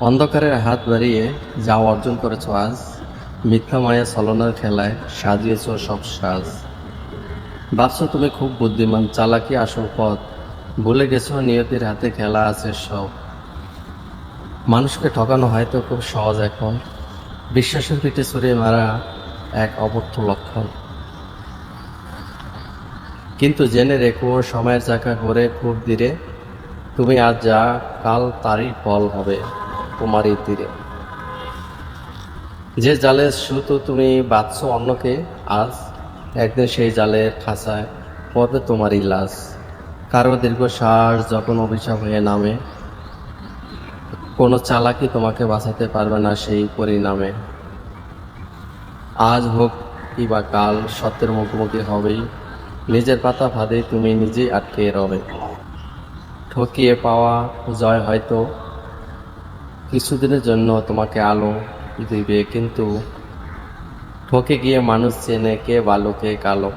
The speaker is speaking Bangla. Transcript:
অন্ধকারের হাত বাড়িয়ে যা অর্জন করেছ আজ, মিথ্যা মায়া ছলনার খেলায় সাজিয়েছ সব সাজ। ভাবছ তুমি খুব বুদ্ধিমান, চালাকি আসল পথ, ভুলে গেছো নিয়তির হাতে খেলা আছে সব। মানুষকে ঠকানো হয়তো খুব সহজ এখন, বিশ্বাসের পিঠে ছুঁড়ে মারা এক অবর্থ লক্ষণ। কিন্তু জেনে রেখো সময়ের চাকা ঘোরে খুব ধীরে, তুমি আজ যা কাল তারই ফল হবে তোমারই তীরে। যে জালের সুতো তুমি বাঁধছ অন্যকে, আজ একদিন সেই জালের খাঁচায় পড়বে তোমারই লাশ। কারো দীর্ঘশ্বাস যখন অভিশাপ হয়ে নামে, কোনো চালাকি তোমাকে বাঁচাতে পারবে না সেই পরিণামে। আজ হোক কিবা কাল সত্যের মুখোমুখি হবেই, নিজের পাতা ফাঁদে তুমি নিজেই আটকে রবে। ঠকিয়ে পাওয়া জয় হয়তো কিছুদিনের জন্য তোমাকে আলো দিবে, কিন্তু ঠকে গিয়ে মানুষ চেনে কে ভালো কে কালো।